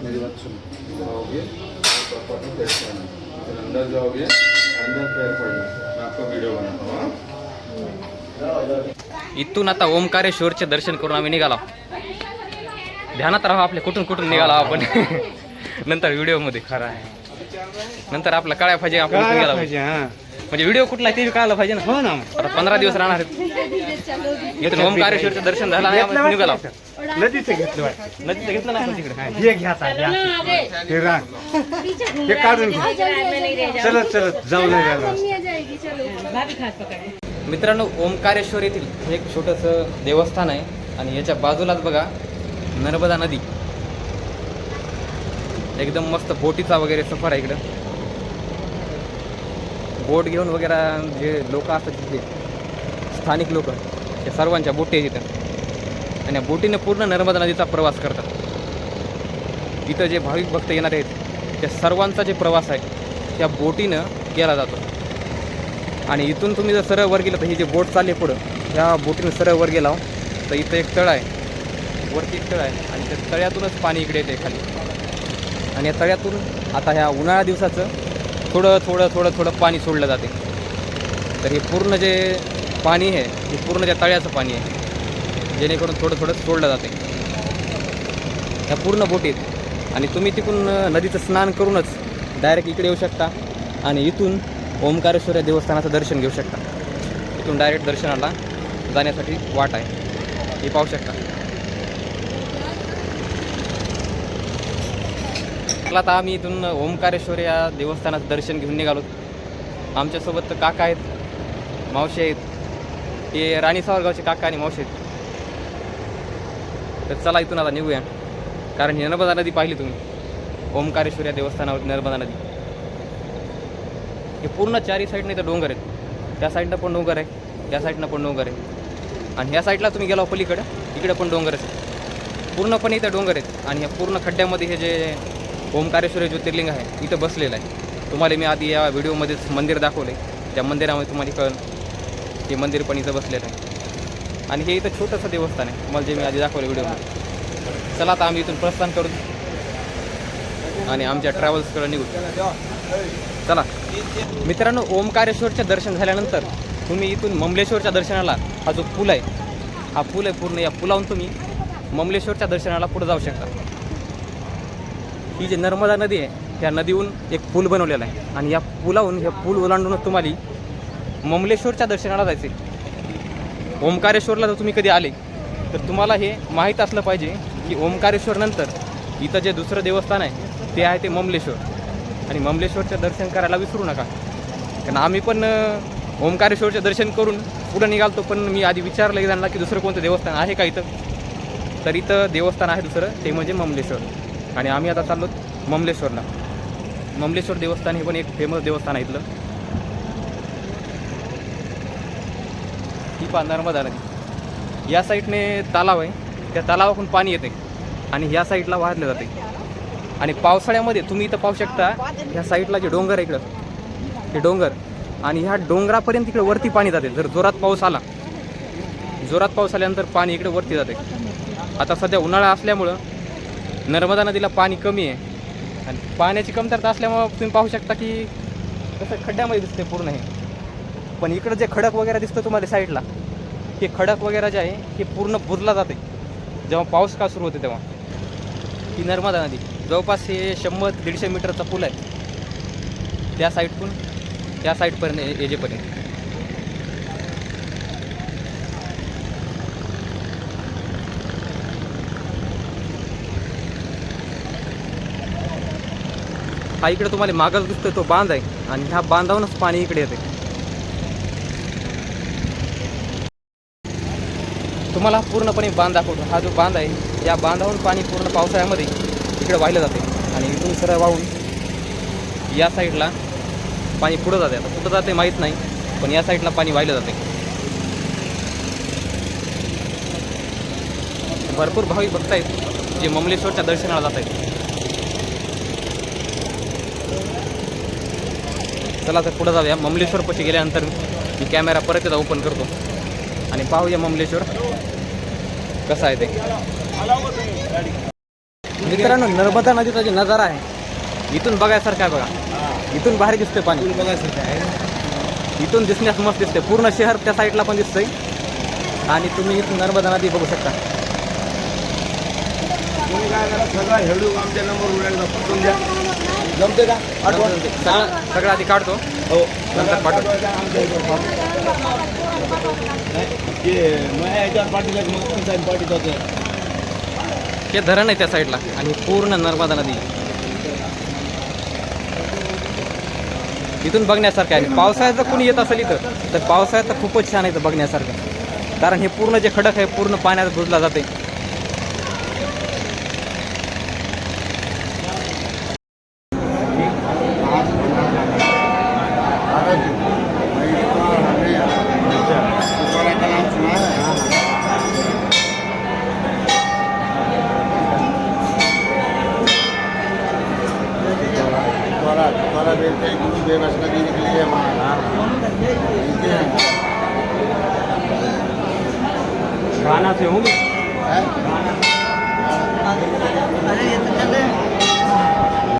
मेरी बात सुनो, जाओगे अंदर जाओगे, अंदर पैर पड़ना, मैं आपको वीडियो बनाता हूँ। इथून आता ओमकारेश्वरचे दर्शन करून आम्ही निघालो. ध्यानात राहा आपले कुठून कुठून निघाला आपण. नंतर व्हिडिओमध्ये खरं आहे. नंतर आपला काळ्या पाहिजे आपण निघाला पाहिजे. म्हणजे व्हिडिओ कुठला ते कळायला पाहिजे ना. हो ना. आता 15 दिवस राहणार आहेत. इथून ओमकारेश्वरचं दर्शन झालं आणि आपण निघालो. नदीचं घेतलं नदीचं घेतलं ना आपण तिकडे. हे घ्यायचा हे राग हे काढून घ्या. चलत चलत जाऊ नाही. मित्रांनो, ओमकारेश्वर येथील हे एक छोटंसं देवस्थान आहे आणि याच्या बाजूलाच बघा नर्मदा नदी. एकदम मस्त बोटीचा वगैरे सफर आहे इकडं. बोट घेऊन वगैरे जे लोक असतात तिथे स्थानिक लोक त्या सर्वांच्या बोटी आहेत इथं आणि या बोटीने पूर्ण नर्मदा नदीचा प्रवास करतात. इथं जे भाविक भक्त येणार आहेत त्या सर्वांचा जे प्रवास आहे त्या बोटीनं केला जातो. आणि इथून तुम्ही जर सरळ वर गेलं तर ही जी बोट चालली पुढं ह्या बोटीनं सरळ वर गेला तर इथं एक तळ आहे. वरती एक तळ आहे आणि त्या तळ्यातूनच पाणी इकडे येते खाली. आणि या तळ्यातून आता ह्या उन्हाळ्या दिवसाचं थोडं थोडं थोडं थोडं पाणी सोडलं जाते. तर हे पूर्ण जे पाणी आहे हे पूर्ण त्या तळ्याचं पाणी आहे, जेणेकरून थोडं थोडं सोडलं जाते ह्या पूर्ण बोटीत. आणि तुम्ही तिकडून नदीचं स्नान करूनच डायरेक्ट इकडे येऊ शकता आणि इथून ओमकारेश्वर देवस्थानाचं दर्शन घेऊ शकता. इथून डायरेक्ट दर्शनाला जाण्यासाठी वाट आहे, हे पाहू शकता. आता आम्ही इथून ओमकारेश्वर या देवस्थानाचं दर्शन घेऊन निघालो. आमच्यासोबत तर काका आहेत, मावशी आहेत. हे राणी सावरगावचे काका आणि मावशी आहेत. तर चला इथून आता निघूया, कारण ही नर्मदा नदी पाहिली तुम्ही. ओमकारेश्वर या देवस्थानावर नर्मदा नदी. हे पूर्ण चारी साईडने इथं डोंगर आहेत. त्या साईडनं पण डोंगर आहे, त्या साईडनं पण डोंगर आहे आणि ह्या साईडला तुम्ही गेला पलीकडं इकडे पण डोंगरच आहे. पूर्णपणे इथं डोंगर आहेत आणि ह्या पूर्ण खड्ड्यामध्ये हे जे ओमकारेश्वर ज्योतिर्लिंग आहे इथं बसलेलं आहे. तुम्हाला मी आधी या व्हिडिओमध्येच मंदिर दाखवले. त्या मंदिरामध्ये तुम्हाला कळलं हे मंदिर पण इथं बसलेलं आहे. आणि हे इथं छोटंसं देवस्थान आहे तुम्हाला जे मी आधी दाखवलं व्हिडिओमध्ये. चला आता आम्ही इथून प्रस्थान करू आणि आमच्या ट्रॅव्हल्सकडे निघू. चला मित्रांनो, ओमकारेश्वरचं दर्शन झाल्यानंतर तुम्ही इथून ममलेश्वरच्या दर्शनाला हा जो पूल आहे हा पूल आहे पूर्ण, या पुलावरून तुम्ही ममलेश्वरच्या दर्शनाला पुढे जाऊ शकता. ही जी नर्मदा नदी आहे त्या नदीहून एक पूल बनवलेला आहे आणि या पुलावरून ह्या पूल ओलांडूनच तुम्हाला ममलेश्वरच्या दर्शनाला जायचे. ओमकारेश्वरला जर तुम्ही कधी आले तर तुम्हाला हे माहीत असलं पाहिजे की ओमकारेश्वर नंतर इथं जे दुसरं देवस्थान आहे ते आहे ते ममलेश्वर. आणि ममलेश्वरचं दर्शन करायला विसरू नका, कारण आम्ही पण ओमकारेश्वरचं दर्शन करून पुढं निघालतो. पण मी आधी विचारलं की त्यांना की दुसरं कोणतं देवस्थान आहे का इथं. तर इथं देवस्थान आहे दुसरं, ते म्हणजे ममलेश्वर. आणि आम्ही आता चाललो ममलेश्वरला. ममलेश्वर देवस्थान हे पण एक फेमस देवस्थान आहे इथलं. ही पहा नर्मदा नदी. या साईडने तलाव आहे, त्या तलावातून पाणी येते आणि ह्या साईडला वाहतलं जाते. आणि पावसाळ्यामध्ये तुम्ही इथं पाहू शकता ह्या साईडला जे डोंगर आहे इकडं हे डोंगर आणि ह्या डोंगरापर्यंत इकडे वरती पाणी जाते. जर जोरात पाऊस आल्यानंतर पाणी इकडे वरती जाते. आता सध्या उन्हाळा असल्यामुळं नर्मदा नदीला पाणी कमी आहे आणि पाण्याची कमतरता असल्यामुळं तुम्ही पाहू शकता की कसं खड्ड्यामध्ये दिसते पूर्ण हे. पण इकडं जे खडक वगैरे दिसतं तुम्हाला साईडला, हे खडक वगैरे जे आहे हे पूर्ण बुजला जाते जेव्हा पाऊस का सुरू होते तेव्हा. ही नर्मदा नदी जवळपास हे 100-150 मीटरचा पूल आहे त्या साईडतून त्या साईडपर्यंत येजेपर्यंत. हा इकडे तुम्हाला मागच दिसतोय तो बांध आहे आणि ह्या बांधावरूनच पाणी इकडे येते. तुम्हाला पूर्णपणे बांध दाखवतो. हा जो बांध आहे या बांधावरून पाणी पूर्ण पावसाळ्यामध्ये इकडे वाहिलं जाते आणि इथून सरळ वाहून या साईडला पाणी पुढं जाते. आता कुठं जाते माहीत नाही, पण या साईडला पाणी वाहिलं जाते. भरपूर भाविक भक्त आहेत जे ममलेश्वरच्या दर्शनाला जात आहेत. चला तर पुढं जाऊया. ममलेश्वरपाशी गेल्यानंतर मी कॅमेरा परत एकदा ओपन करतो आणि पाहूया ममलेश्वर कसं आहे ते. मित्रांनो, नर्मदा नदीचा जो नजारा आहे इथून बघायसारखा आहे बघा. इथून बाहेर दिसते पाणी बघायसारखं आहे. इथून दिसण्यास मस्त दिसते. पूर्ण शहर त्या साईडला पण दिसतंय आणि तुम्ही इथून नर्मदा नदी बघू शकता. तुम्ही काय करा, सगळा हेडू आमच्या नंबर उडायला पाठवून द्या. जमते का? सगळं आधी काढतो, हो नंतर पाठवतो. हे धरण आहे त्या साईडला आणि पूर्ण नर्मदा नदी इथून बघण्यासारखं आहे. पावसाळ्यात जर कोणी येत असेल इथं तर पावसाळ्यात तर खूपच छान आहे इथं बघण्यासारखं, कारण हे पूर्ण जे खडक आहे पूर्ण पाण्यात बुजला जाते. खाना से होंगे अरे ये तो चल रहे हैं